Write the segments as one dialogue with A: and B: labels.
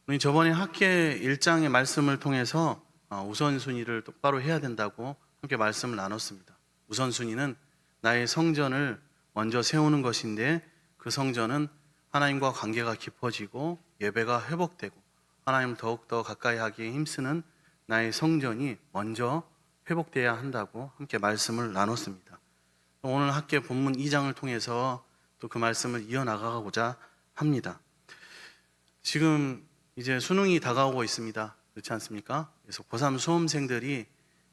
A: 우리 저번에 학계 1장의 말씀을 통해서 우선순위를 똑바로 해야 된다고 함께 말씀을 나눴습니다. 우선순위는 나의 성전을 먼저 세우는 것인데, 그 성전은 하나님과 관계가 깊어지고 예배가 회복되고 하나님을 더욱더 가까이 하기에 힘쓰는 나의 성전이 먼저 회복돼야 한다고 함께 말씀을 나눴습니다. 오늘 학계 본문 2장을 통해서 또 그 말씀을 이어나가고자 합니다. 지금 이제 수능이 다가오고 있습니다. 그렇지 않습니까? 그래서 고3 수험생들이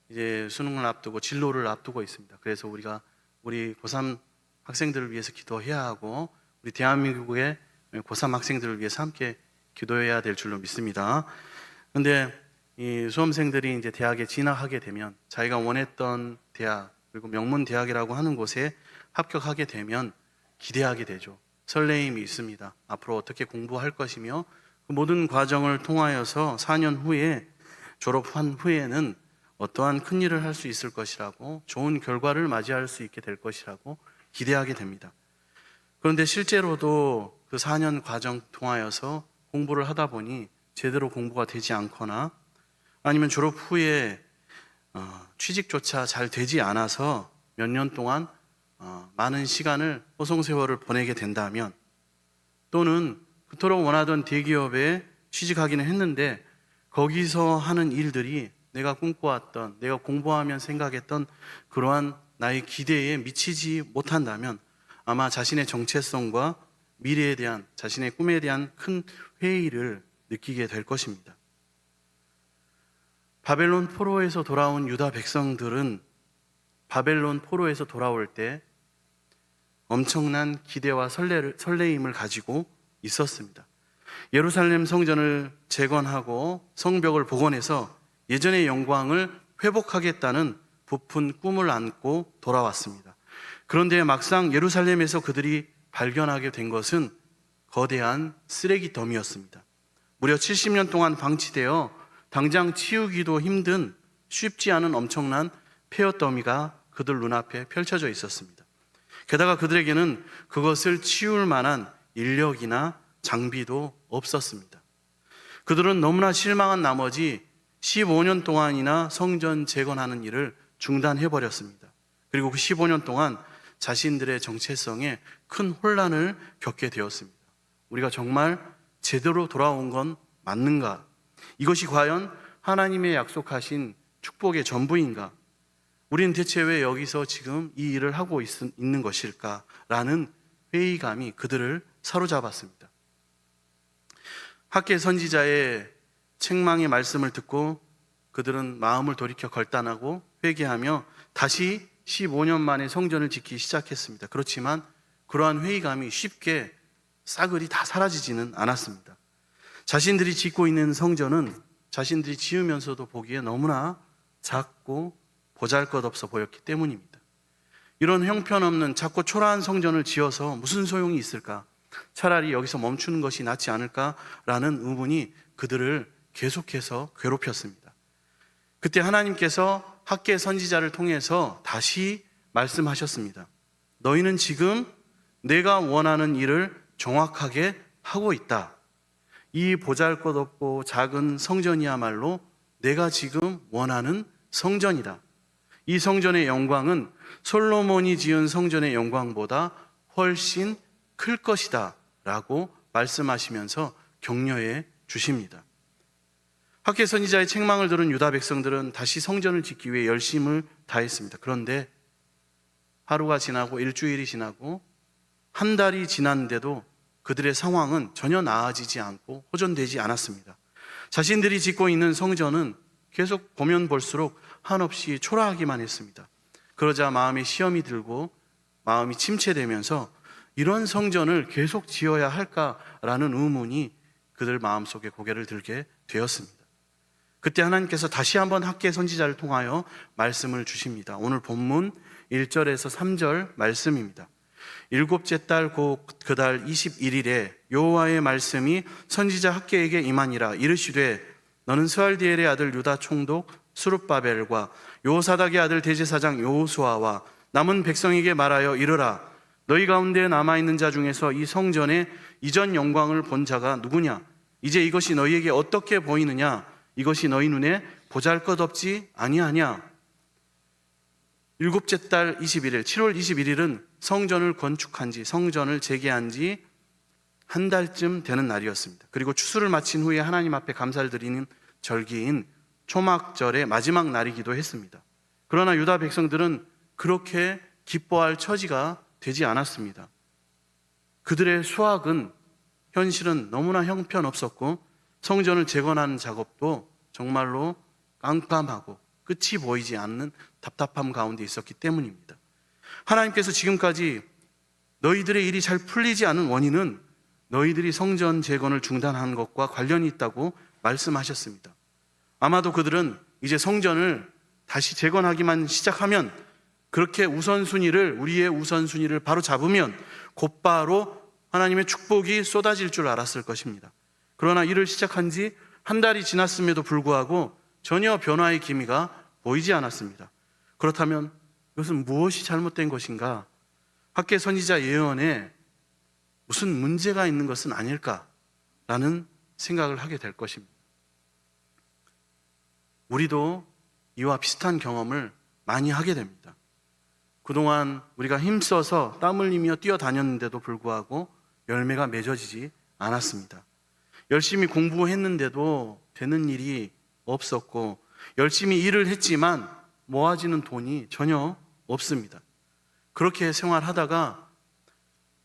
A: 이제 수능을 앞두고 진로를 앞두고 있습니다. 그래서 우리가 우리 고3 학생들을 위해서 기도해야 하고, 우리 대한민국의 고3 학생들을 위해서 함께 기도해야 될 줄로 믿습니다. 그런데 이 수험생들이 이제 대학에 진학하게 되면, 자기가 원했던 대학, 그리고 명문 대학이라고 하는 곳에 합격하게 되면 기대하게 되죠. 설레임이 있습니다. 앞으로 어떻게 공부할 것이며, 그 모든 과정을 통하여서 4년 후에 졸업한 후에는 어떠한 큰 일을 할 수 있을 것이라고, 좋은 결과를 맞이할 수 있게 될 것이라고 기대하게 됩니다. 그런데 실제로도 그 4년 과정 통하여서 공부를 하다 보니 제대로 공부가 되지 않거나, 아니면 졸업 후에 취직조차 잘 되지 않아서 몇 년 동안 많은 시간을 호송세월을 보내게 된다면, 또는 그토록 원하던 대기업에 취직하기는 했는데 거기서 하는 일들이 내가 꿈꿔왔던, 내가 공부하면 생각했던 그러한 나의 기대에 미치지 못한다면, 아마 자신의 정체성과 미래에 대한, 자신의 꿈에 대한 큰 회의를 느끼게 될 것입니다. 바벨론 포로에서 돌아온 유다 백성들은 바벨론 포로에서 돌아올 때 엄청난 기대와 설레임을 가지고 있었습니다. 예루살렘 성전을 재건하고 성벽을 복원해서 예전의 영광을 회복하겠다는 부푼 꿈을 안고 돌아왔습니다. 그런데 막상 예루살렘에서 그들이 발견하게 된 것은 거대한 쓰레기 더미였습니다. 무려 70년 동안 방치되어 당장 치우기도 힘든, 쉽지 않은 엄청난 폐허 더미가 그들 눈앞에 펼쳐져 있었습니다. 게다가 그들에게는 그것을 치울 만한 인력이나 장비도 없었습니다. 그들은 너무나 실망한 나머지 15년 동안이나 성전 재건하는 일을 중단해버렸습니다. 그리고 그 15년 동안 자신들의 정체성에 큰 혼란을 겪게 되었습니다. 우리가 정말 제대로 돌아온 건 맞는가? 이것이 과연 하나님의 약속하신 축복의 전부인가? 우리는 대체 왜 여기서 지금 이 일을 하고 있는 것일까? 라는 회의감이 그들을 사로잡았습니다. 학계 선지자의 책망의 말씀을 듣고 그들은 마음을 돌이켜 결단하고 회개하며 다시 15년 만에 성전을 짓기 시작했습니다. 그렇지만 그러한 회의감이 쉽게 싸그리 다 사라지지는 않았습니다. 자신들이 짓고 있는 성전은 자신들이 지으면서도 보기에 너무나 작고 보잘것없어 보였기 때문입니다. 이런 형편없는 작고 초라한 성전을 지어서 무슨 소용이 있을까? 차라리 여기서 멈추는 것이 낫지 않을까라는 의문이 그들을 계속해서 괴롭혔습니다. 그때 하나님께서 학계 선지자를 통해서 다시 말씀하셨습니다. 너희는 지금 내가 원하는 일을 정확하게 하고 있다. 이 보잘것없고 작은 성전이야말로 내가 지금 원하는 성전이다. 이 성전의 영광은 솔로몬이 지은 성전의 영광보다 훨씬 클 것이다 라고 말씀하시면서 격려해 주십니다. 학계 선지자의 책망을 들은 유다 백성들은 다시 성전을 짓기 위해 열심을 다했습니다. 그런데 하루가 지나고 일주일이 지나고 한 달이 지났는데도 그들의 상황은 전혀 나아지지 않고 호전되지 않았습니다. 자신들이 짓고 있는 성전은 계속 보면 볼수록 한없이 초라하기만 했습니다. 그러자 마음에 시험이 들고 마음이 침체되면서 이런 성전을 계속 지어야 할까라는 의문이 그들 마음속에 고개를 들게 되었습니다. 그때 하나님께서 다시 한번 학계 선지자를 통하여 말씀을 주십니다. 오늘 본문 1절에서 3절 말씀입니다. 일곱째 달 곧 그 달 21일에 여호와의 말씀이 선지자 학계에게 임하니라. 이르시되 너는 스알디엘의 아들 유다 총독 스룹바벨과 요사닥의 아들 대제사장 여호수아와 남은 백성에게 말하여 이르라. 너희 가운데 남아있는 자 중에서 이 성전의 이전 영광을 본 자가 누구냐? 이제 이것이 너희에게 어떻게 보이느냐? 이것이 너희 눈에 보잘것없지 아니하냐? 일곱째 달 21일, 7월 21일은 성전을 건축한 지, 성전을 재개한 지 한 달쯤 되는 날이었습니다. 그리고 추수를 마친 후에 하나님 앞에 감사를 드리는 절기인 초막절의 마지막 날이기도 했습니다. 그러나 유다 백성들은 그렇게 기뻐할 처지가 되지 않았습니다. 그들의 수확은 현실은 너무나 형편없었고 성전을 재건하는 작업도 정말로 깜깜하고 끝이 보이지 않는 답답함 가운데 있었기 때문입니다. 하나님께서 지금까지 너희들의 일이 잘 풀리지 않은 원인은 너희들이 성전 재건을 중단한 것과 관련이 있다고 말씀하셨습니다. 아마도 그들은 이제 성전을 다시 재건하기만 시작하면, 그렇게 우리의 우선순위를 바로 잡으면 곧바로 하나님의 축복이 쏟아질 줄 알았을 것입니다. 그러나 일을 시작한 지 한 달이 지났음에도 불구하고 전혀 변화의 기미가 보이지 않았습니다. 그렇다면 이것은 무엇이 잘못된 것인가? 학계 선지자 예언에 무슨 문제가 있는 것은 아닐까라는 생각을 하게 될 것입니다. 우리도 이와 비슷한 경험을 많이 하게 됩니다. 그동안 우리가 힘써서 땀 흘리며 뛰어다녔는데도 불구하고 열매가 맺어지지 않았습니다. 열심히 공부했는데도 되는 일이 없었고, 열심히 일을 했지만 모아지는 돈이 전혀 없습니다. 그렇게 생활하다가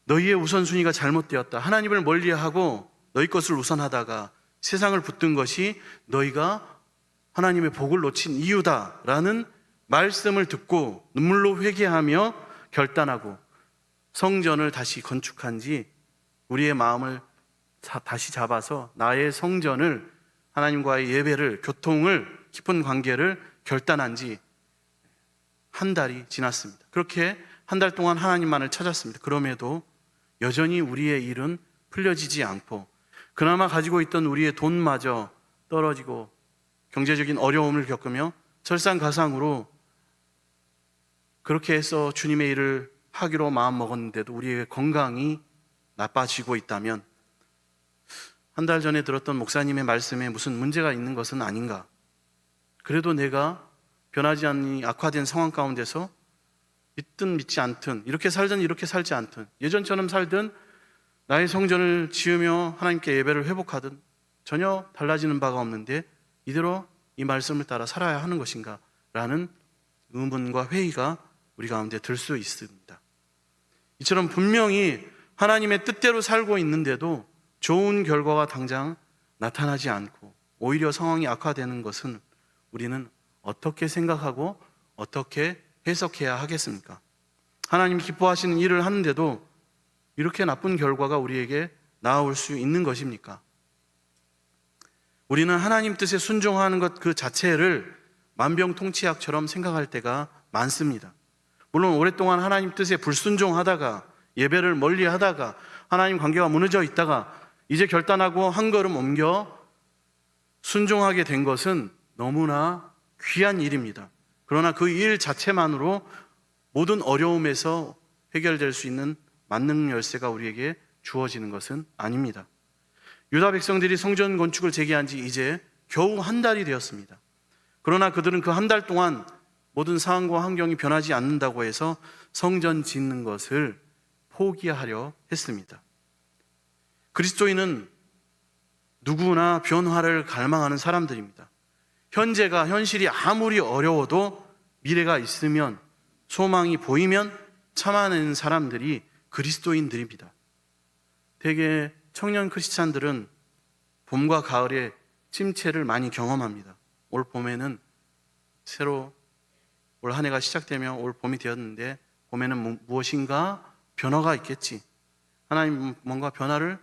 A: 너희의 우선순위가 잘못되었다, 하나님을 멀리하고 너희 것을 우선하다가 세상을 붙든 것이 너희가 하나님의 복을 놓친 이유다라는 말씀을 듣고 눈물로 회개하며 결단하고 성전을 다시 건축한 지, 우리의 마음을 다시 잡아서 나의 성전을, 하나님과의 예배를, 교통을, 깊은 관계를 결단한 지 한 달이 지났습니다. 그렇게 한 달 동안 하나님만을 찾았습니다. 그럼에도 여전히 우리의 일은 풀려지지 않고, 그나마 가지고 있던 우리의 돈마저 떨어지고 경제적인 어려움을 겪으며 설상가상으로 그렇게 해서 주님의 일을 하기로 마음먹었는데도 우리의 건강이 나빠지고 있다면, 한 달 전에 들었던 목사님의 말씀에 무슨 문제가 있는 것은 아닌가? 그래도 내가 변하지 않니 악화된 상황 가운데서 믿든 믿지 않든, 이렇게 살든 이렇게 살지 않든, 예전처럼 살든 나의 성전을 지으며 하나님께 예배를 회복하든 전혀 달라지는 바가 없는데 이대로 이 말씀을 따라 살아야 하는 것인가? 라는 의문과 회의가 우리 가운데 들 수 있습니다. 이처럼 분명히 하나님의 뜻대로 살고 있는데도 좋은 결과가 당장 나타나지 않고 오히려 상황이 악화되는 것은 우리는 어떻게 생각하고 어떻게 해석해야 하겠습니까? 하나님이 기뻐하시는 일을 하는데도 이렇게 나쁜 결과가 우리에게 나올 수 있는 것입니까? 우리는 하나님 뜻에 순종하는 것 그 자체를 만병통치약처럼 생각할 때가 많습니다. 물론 오랫동안 하나님 뜻에 불순종하다가 예배를 멀리하다가 하나님 관계가 무너져 있다가 이제 결단하고 한 걸음 옮겨 순종하게 된 것은 너무나 귀한 일입니다. 그러나 그 일 자체만으로 모든 어려움에서 해결될 수 있는 만능 열쇠가 우리에게 주어지는 것은 아닙니다. 유다 백성들이 성전 건축을 재개한 지 이제 겨우 한 달이 되었습니다. 그러나 그들은 그 한 달 동안 모든 상황과 환경이 변하지 않는다고 해서 성전 짓는 것을 포기하려 했습니다. 그리스도인은 누구나 변화를 갈망하는 사람들입니다. 현실이 아무리 어려워도 미래가 있으면, 소망이 보이면 참아내는 사람들이 그리스도인들입니다. 대개 청년 크리스찬들은 봄과 가을에 침체를 많이 경험합니다. 올 봄에는 새로 올 한 해가 시작되며 올 봄이 되었는데 봄에는 무엇인가 변화가 있겠지. 하나님 뭔가 변화를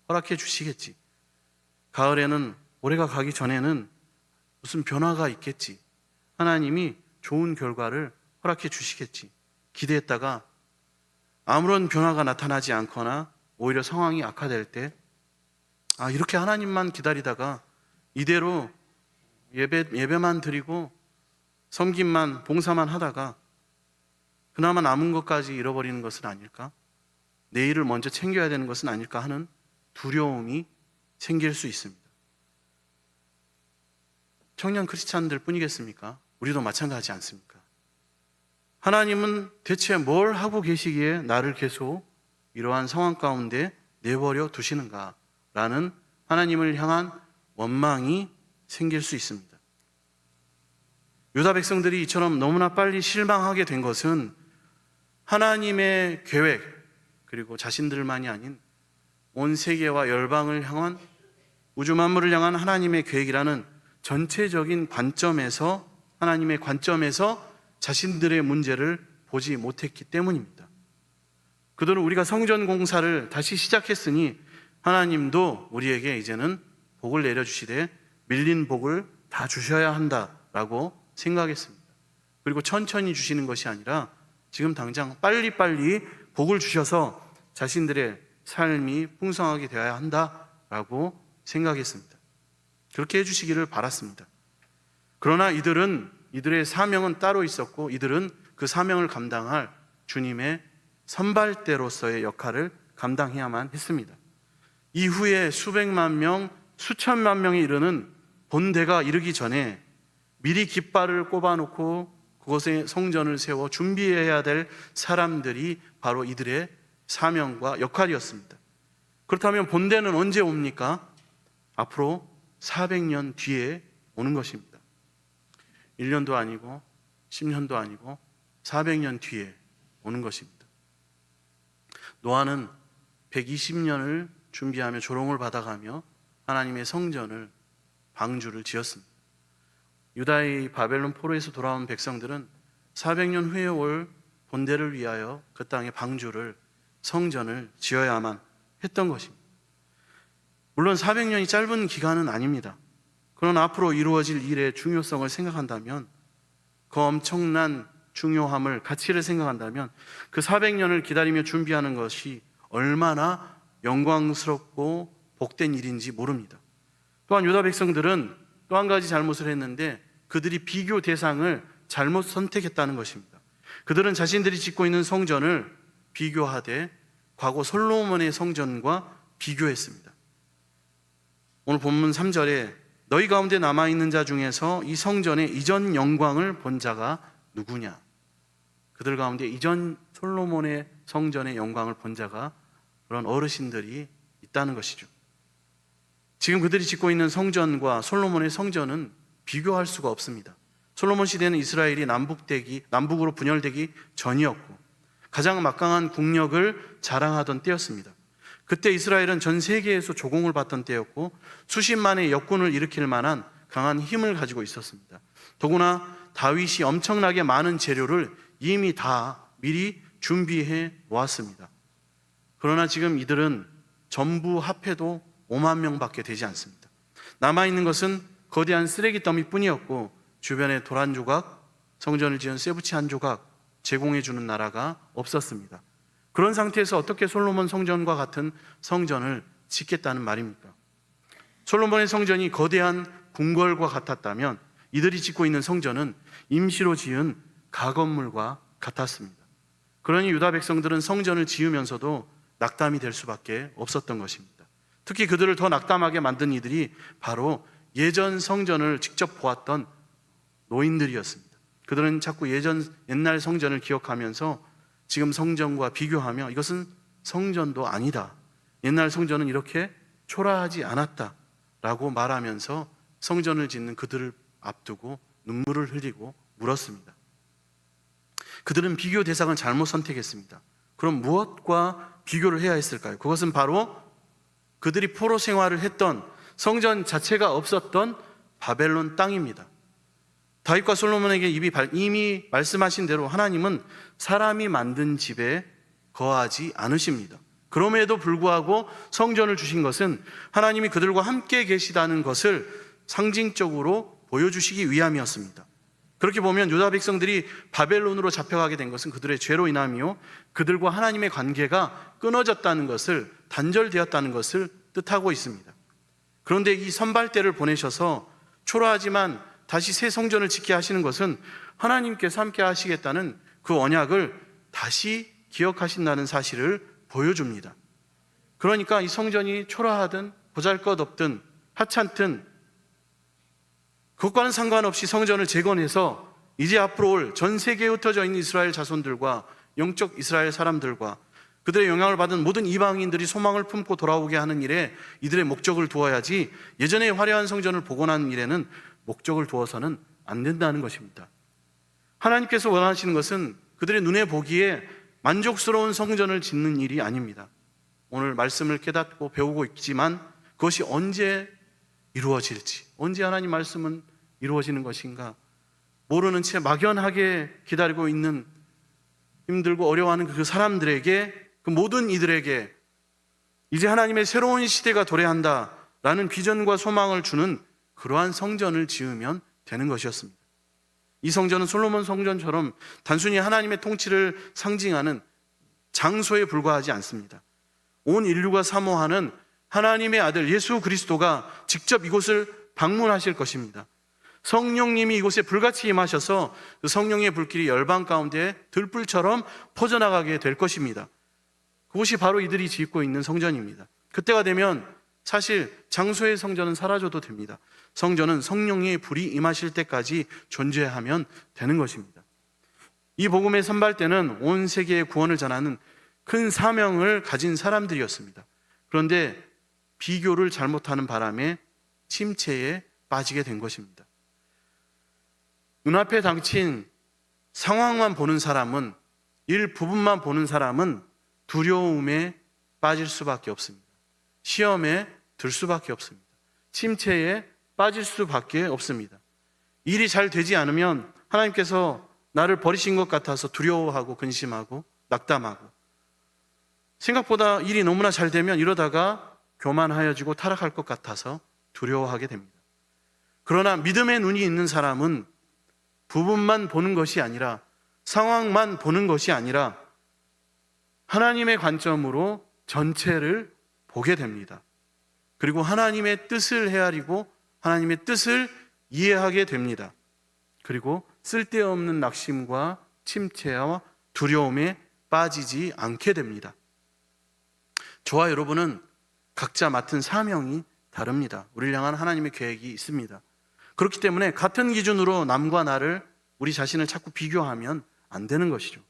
A: 허락해 주시겠지. 가을에는 올해가 가기 전에는 무슨 변화가 있겠지. 하나님이 좋은 결과를 허락해 주시겠지. 기대했다가 아무런 변화가 나타나지 않거나 오히려 상황이 악화될 때, 이렇게 하나님만 기다리다가 이대로 예배만 드리고 섬김만, 봉사만 하다가 그나마 남은 것까지 잃어버리는 것은 아닐까? 내일을 먼저 챙겨야 되는 것은 아닐까 하는 두려움이 생길 수 있습니다. 청년 크리스찬들 뿐이겠습니까? 우리도 마찬가지지 않습니까? 하나님은 대체 뭘 하고 계시기에 나를 계속 이러한 상황 가운데 내버려 두시는가라는 하나님을 향한 원망이 생길 수 있습니다. 유다 백성들이 이처럼 너무나 빨리 실망하게 된 것은 하나님의 계획, 그리고 자신들만이 아닌 온 세계와 열방을 향한, 우주 만물을 향한 하나님의 계획이라는 전체적인 관점에서, 하나님의 관점에서 자신들의 문제를 보지 못했기 때문입니다. 그들은 우리가 성전 공사를 다시 시작했으니 하나님도 우리에게 이제는 복을 내려주시되 밀린 복을 다 주셔야 한다라고 생각했습니다. 그리고 천천히 주시는 것이 아니라 지금 당장 빨리빨리 복을 주셔서 자신들의 삶이 풍성하게 되어야 한다라고 생각했습니다. 그렇게 해주시기를 바랐습니다. 그러나 이들의 사명은 따로 있었고, 이들은 그 사명을 감당할 주님의 선발대로서의 역할을 감당해야만 했습니다. 이후에 수백만 명, 수천만 명에 이르는 본대가 이르기 전에 미리 깃발을 꼽아놓고 그곳에 성전을 세워 준비해야 될 사람들이 바로 이들의 사명과 역할이었습니다. 그렇다면 본대는 언제 옵니까? 앞으로 400년 뒤에 오는 것입니다. 1년도 아니고 10년도 아니고 400년 뒤에 오는 것입니다. 노아는 120년을 준비하며 조롱을 받아가며 하나님의 성전을, 방주를 지었습니다. 유다의 바벨론 포로에서 돌아온 백성들은 400년 후에 올 본대를 위하여 그 땅에 방주를, 성전을 지어야만 했던 것입니다. 물론 400년이 짧은 기간은 아닙니다. 그러나 앞으로 이루어질 일의 중요성을 생각한다면, 그 엄청난 중요함을, 가치를 생각한다면 그 400년을 기다리며 준비하는 것이 얼마나 영광스럽고 복된 일인지 모릅니다. 또한 유다 백성들은 또 한 가지 잘못을 했는데, 그들이 비교 대상을 잘못 선택했다는 것입니다. 그들은 자신들이 짓고 있는 성전을 비교하되 과거 솔로몬의 성전과 비교했습니다. 오늘 본문 3절에 너희 가운데 남아있는 자 중에서 이 성전의 이전 영광을 본 자가 누구냐? 그들 가운데 이전 솔로몬의 성전의 영광을 본 자가, 그런 어르신들이 있다는 것이죠. 지금 그들이 짓고 있는 성전과 솔로몬의 성전은 비교할 수가 없습니다. 솔로몬 시대는 이스라엘이 남북으로 분열되기 전이었고 가장 막강한 국력을 자랑하던 때였습니다. 그때 이스라엘은 전 세계에서 조공을 받던 때였고 수십만의 역군을 일으킬 만한 강한 힘을 가지고 있었습니다. 더구나 다윗이 엄청나게 많은 재료를 이미 다 미리 준비해 놓았습니다. 그러나 지금 이들은 전부 합해도 5만 명밖에 되지 않습니다. 남아있는 것은 거대한 쓰레기 더미뿐이었고 주변에 돌 한 조각, 성전을 지은 쇠붙이 한 조각 제공해 주는 나라가 없었습니다. 그런 상태에서 어떻게 솔로몬 성전과 같은 성전을 짓겠다는 말입니까? 솔로몬의 성전이 거대한 궁궐과 같았다면 이들이 짓고 있는 성전은 임시로 지은 가건물과 같았습니다. 그러니 유다 백성들은 성전을 지으면서도 낙담이 될 수밖에 없었던 것입니다. 특히 그들을 더 낙담하게 만든 이들이 바로 예전 성전을 직접 보았던 노인들이었습니다. 그들은 자꾸 옛날 성전을 기억하면서 지금 성전과 비교하며 이것은 성전도 아니다, 옛날 성전은 이렇게 초라하지 않았다 라고 말하면서 성전을 짓는 그들을 앞두고 눈물을 흘리고 울었습니다. 그들은 비교 대상을 잘못 선택했습니다. 그럼 무엇과 비교를 해야 했을까요? 그것은 바로 그들이 포로 생활을 했던 성전 자체가 없었던 바벨론 땅입니다. 다윗과 솔로몬에게 이미 말씀하신 대로 하나님은 사람이 만든 집에 거하지 않으십니다. 그럼에도 불구하고 성전을 주신 것은 하나님이 그들과 함께 계시다는 것을 상징적으로 보여주시기 위함이었습니다. 그렇게 보면 유다 백성들이 바벨론으로 잡혀가게 된 것은 그들의 죄로 인함이요, 그들과 하나님의 관계가 끊어졌다는 것을, 단절되었다는 것을 뜻하고 있습니다. 그런데 이 선발대를 보내셔서 초라하지만 다시 새 성전을 짓게 하시는 것은 하나님께서 함께 하시겠다는 그 언약을 다시 기억하신다는 사실을 보여줍니다. 그러니까 이 성전이 초라하든 보잘것없든 하찮든 그것과는 상관없이 성전을 재건해서 이제 앞으로 올 전 세계에 흩어져 있는 이스라엘 자손들과 영적 이스라엘 사람들과 그들의 영향을 받은 모든 이방인들이 소망을 품고 돌아오게 하는 일에 이들의 목적을 두어야지, 예전에 화려한 성전을 복원하는 일에는 목적을 두어서는 안 된다는 것입니다. 하나님께서 원하시는 것은 그들의 눈에 보기에 만족스러운 성전을 짓는 일이 아닙니다. 오늘 말씀을 깨닫고 배우고 있지만 그것이 언제 이루어질지, 언제 하나님 말씀은 이루어지는 것인가 모르는 채 막연하게 기다리고 있는, 힘들고 어려워하는 그 사람들에게, 그 모든 이들에게 이제 하나님의 새로운 시대가 도래한다라는 비전과 소망을 주는 그러한 성전을 지으면 되는 것이었습니다. 이 성전은 솔로몬 성전처럼 단순히 하나님의 통치를 상징하는 장소에 불과하지 않습니다. 온 인류가 사모하는 하나님의 아들 예수 그리스도가 직접 이곳을 방문하실 것입니다. 성령님이 이곳에 불같이 임하셔서 그 성령의 불길이 열방 가운데 들불처럼 퍼져나가게 될 것입니다. 그것이 바로 이들이 짓고 있는 성전입니다. 그때가 되면 사실 장소의 성전은 사라져도 됩니다. 성전은 성령의 불이 임하실 때까지 존재하면 되는 것입니다. 이 복음의 선발대는 온 세계의 구원을 전하는 큰 사명을 가진 사람들이었습니다. 그런데 비교를 잘못하는 바람에 침체에 빠지게 된 것입니다. 눈앞에 닥친 상황만 보는 사람은, 일부분만 보는 사람은 두려움에 빠질 수밖에 없습니다. 시험에 들 수밖에 없습니다. 침체에 빠질 수밖에 없습니다. 일이 잘 되지 않으면 하나님께서 나를 버리신 것 같아서 두려워하고 근심하고 낙담하고, 생각보다 일이 너무나 잘 되면 이러다가 교만하여지고 타락할 것 같아서 두려워하게 됩니다. 그러나 믿음의 눈이 있는 사람은 부분만 보는 것이 아니라, 상황만 보는 것이 아니라 하나님의 관점으로 전체를 보게 됩니다. 그리고 하나님의 뜻을 헤아리고 하나님의 뜻을 이해하게 됩니다. 그리고 쓸데없는 낙심과 침체와 두려움에 빠지지 않게 됩니다. 저와 여러분은 각자 맡은 사명이 다릅니다. 우리를 향한 하나님의 계획이 있습니다. 그렇기 때문에 같은 기준으로 남과 나를, 우리 자신을 자꾸 비교하면 안 되는 것이죠.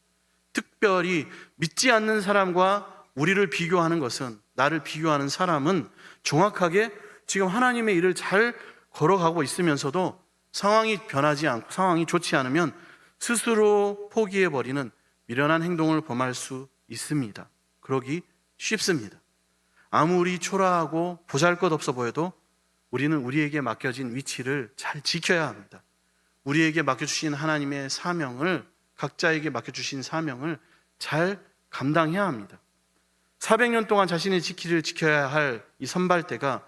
A: 특별히 믿지 않는 사람과 우리를 비교하는 것은, 나를 비교하는 사람은 정확하게 지금 하나님의 일을 잘 걸어가고 있으면서도 상황이 변하지 않고 상황이 좋지 않으면 스스로 포기해버리는 미련한 행동을 범할 수 있습니다. 그러기 쉽습니다. 아무리 초라하고 보잘것없어 보여도 우리는 우리에게 맡겨진 위치를 잘 지켜야 합니다. 우리에게 맡겨주신 하나님의 사명을, 각자에게 맡겨주신 사명을 잘 감당해야 합니다. 400년 동안 자신의 지키를 지켜야 할 이 선발대가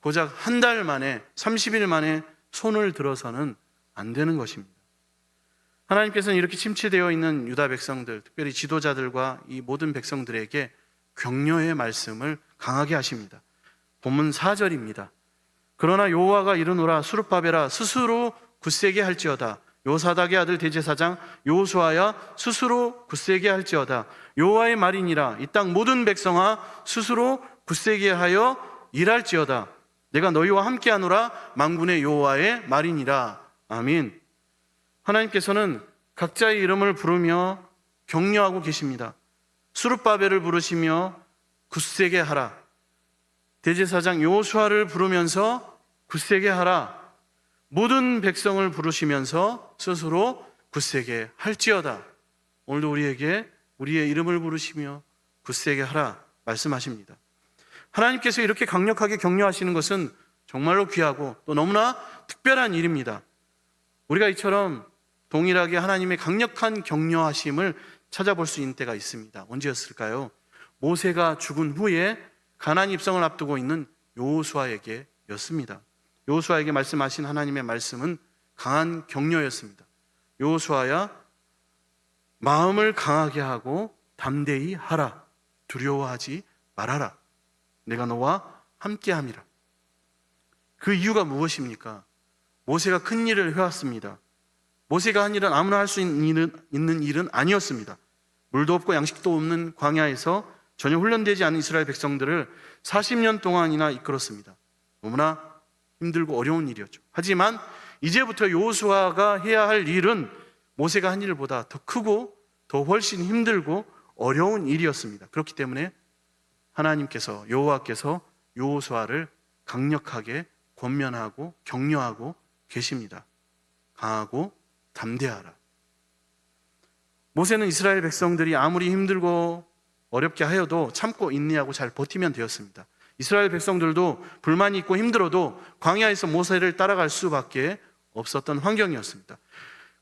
A: 고작 한 달 만에, 30일 만에 손을 들어서는 안 되는 것입니다. 하나님께서는 이렇게 침체되어 있는 유다 백성들, 특별히 지도자들과 이 모든 백성들에게 격려의 말씀을 강하게 하십니다. 본문 4절입니다. 그러나 여호와가 이르노라, 스룹바벨아 스스로 굳세게 할지어다. 요사닥의 아들 대제사장 여호수아야 스스로 굳세게 할지어다. 여호와의 말이니라. 이 땅 모든 백성아 스스로 굳세게 하여 일할지어다. 내가 너희와 함께하노라. 만군의 여호와의 말이니라. 아멘. 하나님께서는 각자의 이름을 부르며 격려하고 계십니다. 스룹바벨을 부르시며 굳세게 하라. 대제사장 여호수아를 부르면서 굳세게 하라. 모든 백성을 부르시면서 스스로 굳세게 할지어다. 오늘도 우리에게 우리의 이름을 부르시며 굳세게 하라 말씀하십니다. 하나님께서 이렇게 강력하게 격려하시는 것은 정말로 귀하고 또 너무나 특별한 일입니다. 우리가 이처럼 동일하게 하나님의 강력한 격려하심을 찾아볼 수 있는 때가 있습니다. 언제였을까요? 모세가 죽은 후에 가나안 입성을 앞두고 있는 여호수아에게였습니다. 여호수아에게 말씀하신 하나님의 말씀은 강한 격려였습니다. 여호수아야, 마음을 강하게 하고 담대히 하라. 두려워하지 말아라. 내가 너와 함께함이라. 그 이유가 무엇입니까? 모세가 큰 일을 해왔습니다. 모세가 한 일은 아무나 할 수 있는 일은 아니었습니다. 물도 없고 양식도 없는 광야에서 전혀 훈련되지 않은 이스라엘 백성들을 40년 동안이나 이끌었습니다. 너무나 힘들고 어려운 일이었죠. 하지만 이제부터 여호수아가 해야 할 일은 모세가 한 일보다 더 크고 더 훨씬 힘들고 어려운 일이었습니다. 그렇기 때문에 하나님께서, 여호와께서 여호수아를 강력하게 권면하고 격려하고 계십니다. 강하고 담대하라. 모세는 이스라엘 백성들이 아무리 힘들고 어렵게 하여도 참고 인내하고 잘 버티면 되었습니다. 이스라엘 백성들도 불만이 있고 힘들어도 광야에서 모세를 따라갈 수밖에 없었던 환경이었습니다.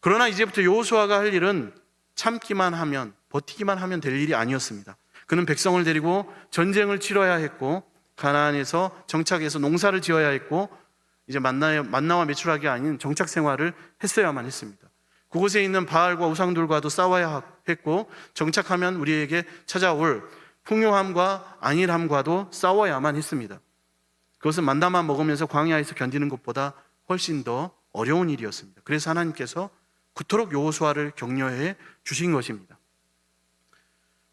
A: 그러나 이제부터 여호수아가 할 일은 참기만 하면, 버티기만 하면 될 일이 아니었습니다. 그는 백성을 데리고 전쟁을 치러야 했고, 가나안에서 정착해서 농사를 지어야 했고, 이제 만나와 매출하기 아닌 정착 생활을 했어야만 했습니다. 그곳에 있는 바알과 우상들과도 싸워야 했고, 정착하면 우리에게 찾아올 풍요함과 안일함과도 싸워야만 했습니다. 그것은 만나만 먹으면서 광야에서 견디는 것보다 훨씬 더 어려운 일이었습니다. 그래서 하나님께서 그토록 여호수아를 격려해 주신 것입니다.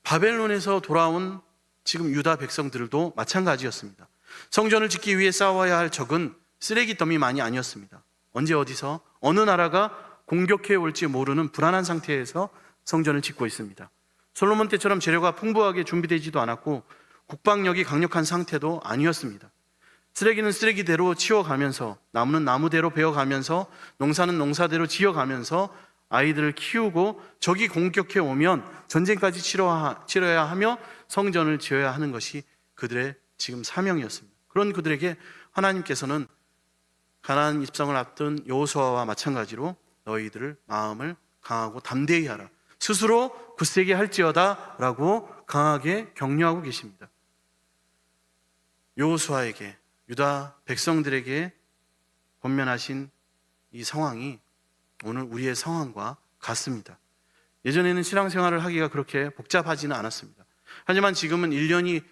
A: 바벨론에서 돌아온 지금 유다 백성들도 마찬가지였습니다. 성전을 짓기 위해 싸워야 할 적은 쓰레기 더미만이 아니었습니다. 언제 어디서 어느 나라가 공격해 올지 모르는 불안한 상태에서 성전을 짓고 있습니다. 솔로몬 때처럼 재료가 풍부하게 준비되지도 않았고 국방력이 강력한 상태도 아니었습니다. 쓰레기는 쓰레기대로 치워가면서, 나무는 나무대로 베어가면서, 농사는 농사대로 지어가면서 아이들을 키우고 적이 공격해 오면 전쟁까지 치러야 하며 성전을 지어야 하는 것이 그들의 지금 사명이었습니다. 그런 그들에게 하나님께서는 가나안 입성을 앞둔 여호수아와 마찬가지로 너희들을 마음을 강하고 담대히 하라, 스스로 굳세게 할지어다 라고 강하게 격려하고 계십니다. 여호수아에게, 유다 백성들에게 권면하신 이 상황이 오늘 우리의 상황과 같습니다. 예전에는 신앙생활을 하기가 그렇게 복잡하지는 않았습니다. 하지만 지금은 1년이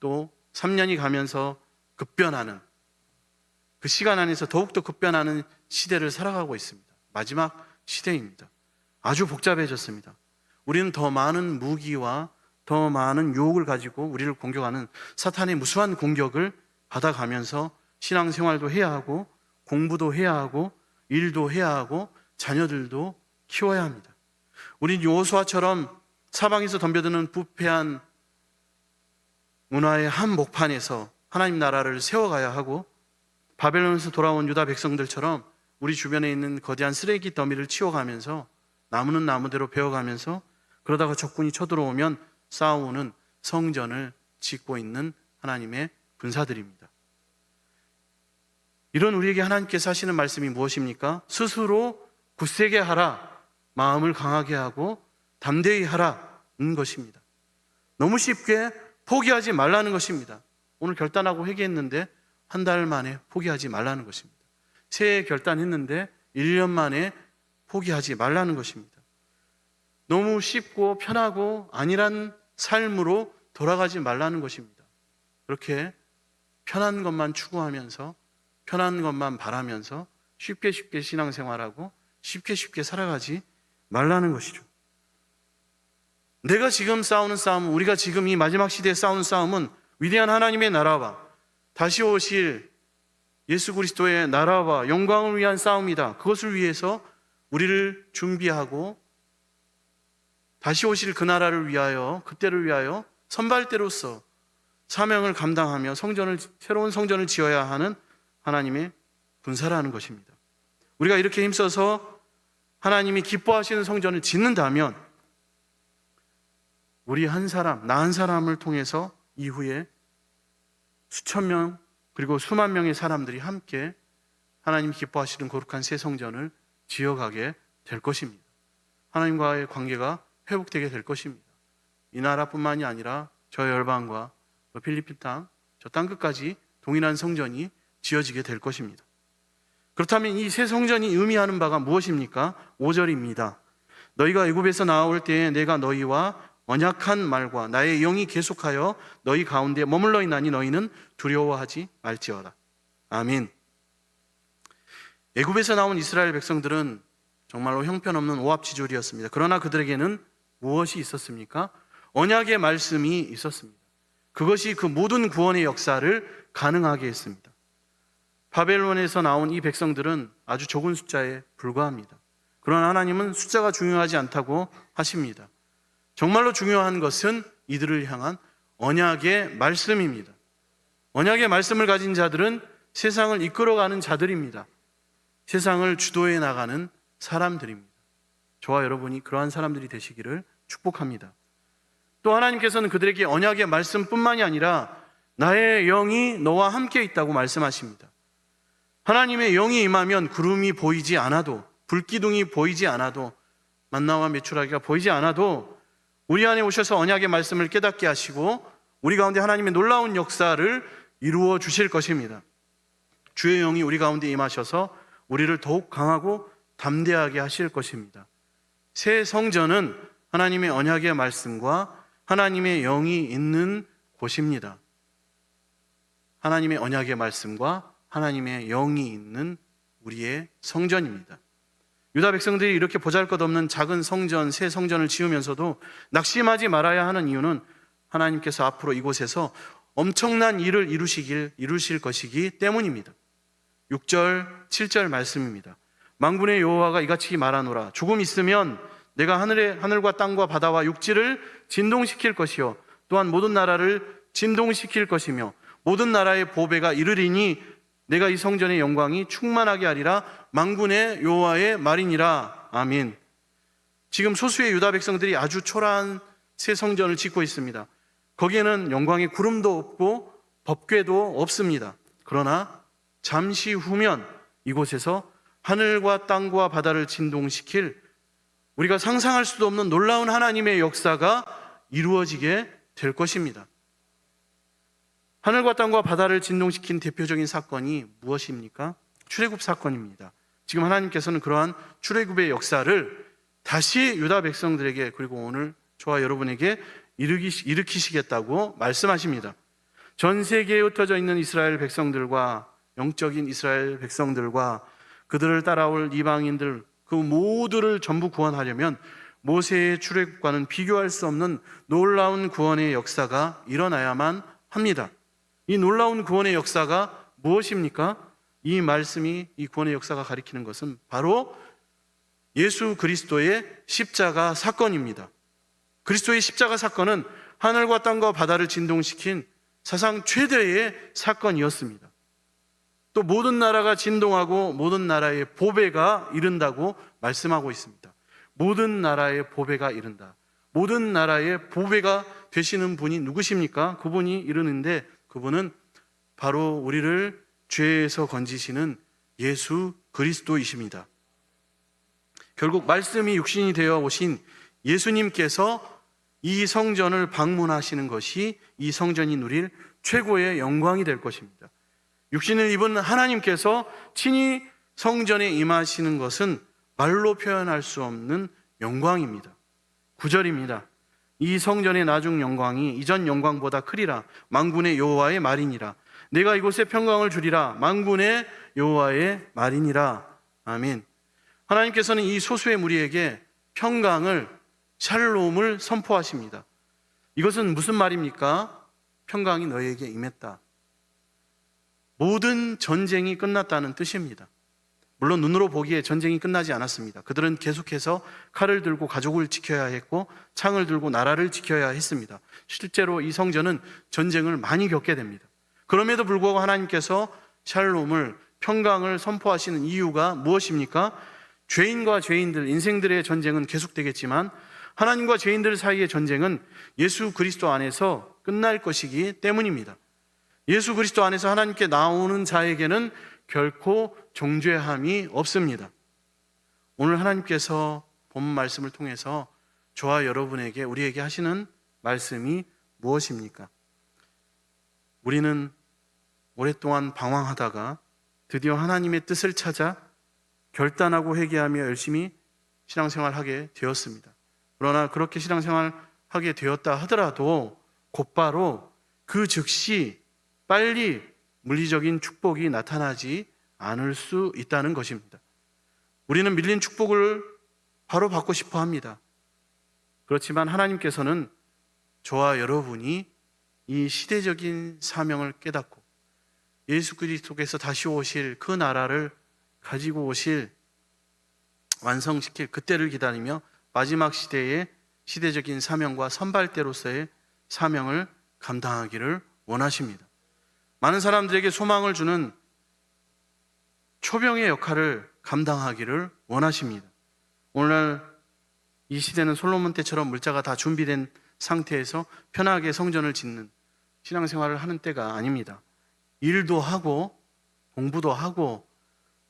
A: 또 3년이 가면서 급변하는, 그 시간 안에서 더욱더 급변하는 시대를 살아가고 있습니다. 마지막 시대입니다. 아주 복잡해졌습니다. 우리는 더 많은 무기와 더 많은 유혹을 가지고 우리를 공격하는 사탄의 무수한 공격을 받아가면서 신앙생활도 해야 하고, 공부도 해야 하고, 일도 해야 하고, 자녀들도 키워야 합니다. 우린 여호수아처럼 사방에서 덤벼드는 부패한 문화의 한복판에서 하나님 나라를 세워가야 하고, 바벨론에서 돌아온 유다 백성들처럼 우리 주변에 있는 거대한 쓰레기 더미를 치워가면서, 나무는 나무대로 베어가면서, 그러다가 적군이 쳐들어오면 싸우는 성전을 짓고 있는 하나님의 군사들입니다. 이런 우리에게 하나님께서 하시는 말씀이 무엇입니까? 스스로 굳세게 하라, 마음을 강하게 하고 담대히 하라는 것입니다. 너무 쉽게 포기하지 말라는 것입니다. 오늘 결단하고 회개했는데 한 달 만에 포기하지 말라는 것입니다. 새해 결단했는데 1년 만에 포기하지 말라는 것입니다. 너무 쉽고 편하고 안일한 삶으로 돌아가지 말라는 것입니다. 그렇게 편한 것만 추구하면서, 편한 것만 바라면서 쉽게 신앙생활하고 쉽게 살아가지 말라는 것이죠. 내가 지금 싸우는 싸움, 우리가 지금 이 마지막 시대에 싸우는 싸움은 위대한 하나님의 나라와 다시 오실 예수 그리스도의 나라와 영광을 위한 싸움이다. 그것을 위해서 우리를 준비하고 다시 오실 그 나라를 위하여, 그때를 위하여 선발대로서 사명을 감당하며 새로운 성전을 지어야 하는 하나님의 군사라는 것입니다. 우리가 이렇게 힘써서 하나님이 기뻐하시는 성전을 짓는다면 우리 한 사람, 나 한 사람을 통해서 이후에 수천 명 그리고 수만 명의 사람들이 함께 하나님 기뻐하시는 거룩한 새 성전을 지어가게 될 것입니다. 하나님과의 관계가 회복되게 될 것입니다. 이 나라뿐만이 아니라 저 열방과 필리핀 땅, 저 땅끝까지 동일한 성전이 지어지게 될 것입니다. 그렇다면 이 새 성전이 의미하는 바가 무엇입니까? 5절입니다. 너희가 애굽에서 나올 때에 내가 너희와 언약한 말과 나의 영이 계속하여 너희 가운데 머물러 있나니 너희는 두려워하지 말지어다. 아멘. 애굽에서 나온 이스라엘 백성들은 정말로 형편없는 오합지졸이었습니다. 그러나 그들에게는 무엇이 있었습니까? 언약의 말씀이 있었습니다. 그것이 그 모든 구원의 역사를 가능하게 했습니다. 바벨론에서 나온 이 백성들은 아주 적은 숫자에 불과합니다. 그러나 하나님은 숫자가 중요하지 않다고 하십니다. 정말로 중요한 것은 이들을 향한 언약의 말씀입니다. 언약의 말씀을 가진 자들은 세상을 이끌어가는 자들입니다. 세상을 주도해 나가는 사람들입니다. 저와 여러분이 그러한 사람들이 되시기를 축복합니다. 또 하나님께서는 그들에게 언약의 말씀뿐만이 아니라 나의 영이 너와 함께 있다고 말씀하십니다. 하나님의 영이 임하면 구름이 보이지 않아도, 불기둥이 보이지 않아도, 만나와 메추라기가 보이지 않아도 우리 안에 오셔서 언약의 말씀을 깨닫게 하시고 우리 가운데 하나님의 놀라운 역사를 이루어 주실 것입니다. 주의 영이 우리 가운데 임하셔서 우리를 더욱 강하고 담대하게 하실 것입니다. 새 성전은 하나님의 언약의 말씀과 하나님의 영이 있는 곳입니다. 하나님의 언약의 말씀과 하나님의 영이 있는 우리의 성전입니다. 유다 백성들이 이렇게 보잘것없는 작은 성전, 새 성전을 지으면서도 낙심하지 말아야 하는 이유는 하나님께서 앞으로 이곳에서 엄청난 일을 이루실 것이기 때문입니다. 6절, 7절 말씀입니다. 만군의 여호와가 이같이 말하노라. 조금 있으면 내가 하늘과 땅과 바다와 육지를 진동시킬 것이요 또한 모든 나라를 진동시킬 것이며 모든 나라의 보배가 이르리니 내가 이 성전의 영광이 충만하게 하리라. 만군의 여호와의 말이니라. 아멘. 지금 소수의 유다 백성들이 아주 초라한 새 성전을 짓고 있습니다. 거기에는 영광의 구름도 없고 법궤도 없습니다. 그러나 잠시 후면 이곳에서 하늘과 땅과 바다를 진동시킬 우리가 상상할 수도 없는 놀라운 하나님의 역사가 이루어지게 될 것입니다. 하늘과 땅과 바다를 진동시킨 대표적인 사건이 무엇입니까? 출애굽 사건입니다. 지금 하나님께서는 그러한 출애굽의 역사를 다시 유다 백성들에게 그리고 오늘 저와 여러분에게 일으키시겠다고 말씀하십니다. 전 세계에 흩어져 있는 이스라엘 백성들과 영적인 이스라엘 백성들과 그들을 따라올 이방인들 그 모두를 전부 구원하려면 모세의 출애굽과는 비교할 수 없는 놀라운 구원의 역사가 일어나야만 합니다. 이 놀라운 구원의 역사가 무엇입니까? 이 말씀이 이 구원의 역사가 가리키는 것은 바로 예수 그리스도의 십자가 사건입니다. 그리스도의 십자가 사건은 하늘과 땅과 바다를 진동시킨 사상 최대의 사건이었습니다. 또 모든 나라가 진동하고 모든 나라의 보배가 이른다고 말씀하고 있습니다. 모든 나라의 보배가 이른다. 모든 나라의 보배가 되시는 분이 누구십니까? 그분이 이르는데 그분은 바로 우리를 죄에서 건지시는 예수 그리스도이십니다. 결국 말씀이 육신이 되어 오신 예수님께서 이 성전을 방문하시는 것이 이 성전이 누릴 최고의 영광이 될 것입니다. 육신을 입은 하나님께서 친히 성전에 임하시는 것은 말로 표현할 수 없는 영광입니다. 9절입니다. 이 성전의 나중 영광이 이전 영광보다 크리라. 만군의 여호와의 말이니라. 내가 이곳에 평강을 주리라. 만군의 여호와의 말이니라. 아멘. 하나님께서는 이 소수의 무리에게 평강을, 샬롬을 선포하십니다. 이것은 무슨 말입니까? 평강이 너희에게 임했다. 모든 전쟁이 끝났다는 뜻입니다. 물론 눈으로 보기에 전쟁이 끝나지 않았습니다. 그들은 계속해서 칼을 들고 가족을 지켜야 했고 창을 들고 나라를 지켜야 했습니다. 실제로 이 성전은 전쟁을 많이 겪게 됩니다. 그럼에도 불구하고 하나님께서 샬롬을, 평강을 선포하시는 이유가 무엇입니까? 죄인과 죄인들, 인생들의 전쟁은 계속되겠지만 하나님과 죄인들 사이의 전쟁은 예수 그리스도 안에서 끝날 것이기 때문입니다. 예수 그리스도 안에서 하나님께 나오는 자에게는 결코 정죄함이 없습니다. 오늘 하나님께서 본 말씀을 통해서 저와 여러분에게, 우리에게 하시는 말씀이 무엇입니까? 우리는 오랫동안 방황하다가 드디어 하나님의 뜻을 찾아 결단하고 회개하며 열심히 신앙생활하게 되었습니다. 그러나 그렇게 신앙생활하게 되었다 하더라도 곧바로 그 즉시 빨리 물리적인 축복이 나타나지 않을 수 있다는 것입니다. 우리는 밀린 축복을 바로 받고 싶어 합니다. 그렇지만 하나님께서는 저와 여러분이 이 시대적인 사명을 깨닫고 예수 그리스도께서 다시 오실 그 나라를 가지고 오실, 완성시킬 그때를 기다리며 마지막 시대의 시대적인 사명과 선발대로서의 사명을 감당하기를 원하십니다. 많은 사람들에게 소망을 주는 초병의 역할을 감당하기를 원하십니다. 오늘날 이 시대는 솔로몬 때처럼 물자가 다 준비된 상태에서 편하게 성전을 짓는 신앙생활을 하는 때가 아닙니다. 일도 하고 공부도 하고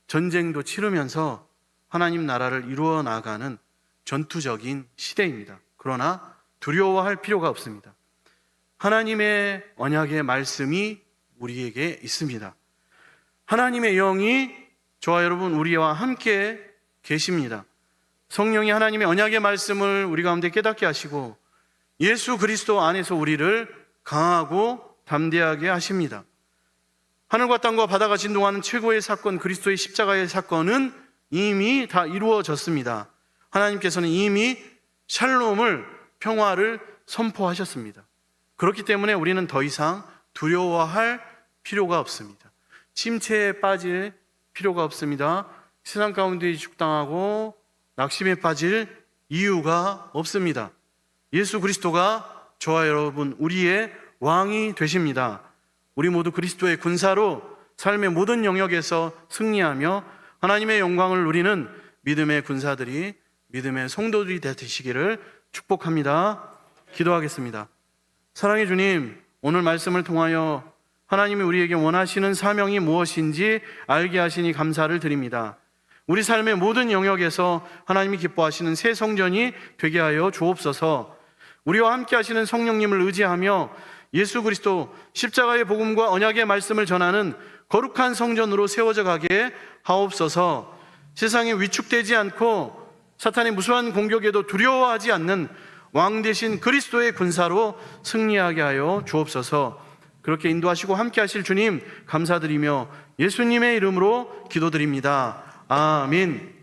A: 전쟁도 치르면서 하나님 나라를 이루어 나가는 전투적인 시대입니다. 그러나 두려워할 필요가 없습니다. 하나님의 언약의 말씀이 우리에게 있습니다. 하나님의 영이 저와 여러분 우리와 함께 계십니다. 성령이 하나님의 언약의 말씀을 우리 가운데 깨닫게 하시고 예수 그리스도 안에서 우리를 강하고 담대하게 하십니다. 하늘과 땅과 바다가 진동하는 최고의 사건, 그리스도의 십자가의 사건은 이미 다 이루어졌습니다. 하나님께서는 이미 샬롬을, 평화를 선포하셨습니다. 그렇기 때문에 우리는 더 이상 두려워할 필요가 없습니다. 침체에 빠질 필요가 없습니다. 세상 가운데 죽당하고 낙심에 빠질 이유가 없습니다. 예수 그리스도가 저와 여러분 우리의 왕이 되십니다. 우리 모두 그리스도의 군사로 삶의 모든 영역에서 승리하며 하나님의 영광을 누리는 믿음의 군사들이, 믿음의 성도들이 되시기를 축복합니다. 기도하겠습니다. 사랑의 주님, 오늘 말씀을 통하여 하나님이 우리에게 원하시는 사명이 무엇인지 알게 하시니 감사를 드립니다. 우리 삶의 모든 영역에서 하나님이 기뻐하시는 새 성전이 되게 하여 주옵소서. 우리와 함께 하시는 성령님을 의지하며 예수 그리스도 십자가의 복음과 언약의 말씀을 전하는 거룩한 성전으로 세워져 가게 하옵소서. 세상에 위축되지 않고 사탄의 무수한 공격에도 두려워하지 않는 왕 대신 그리스도의 군사로 승리하게 하여 주옵소서. 그렇게 인도하시고 함께 하실 주님 감사드리며 예수님의 이름으로 기도드립니다. 아멘.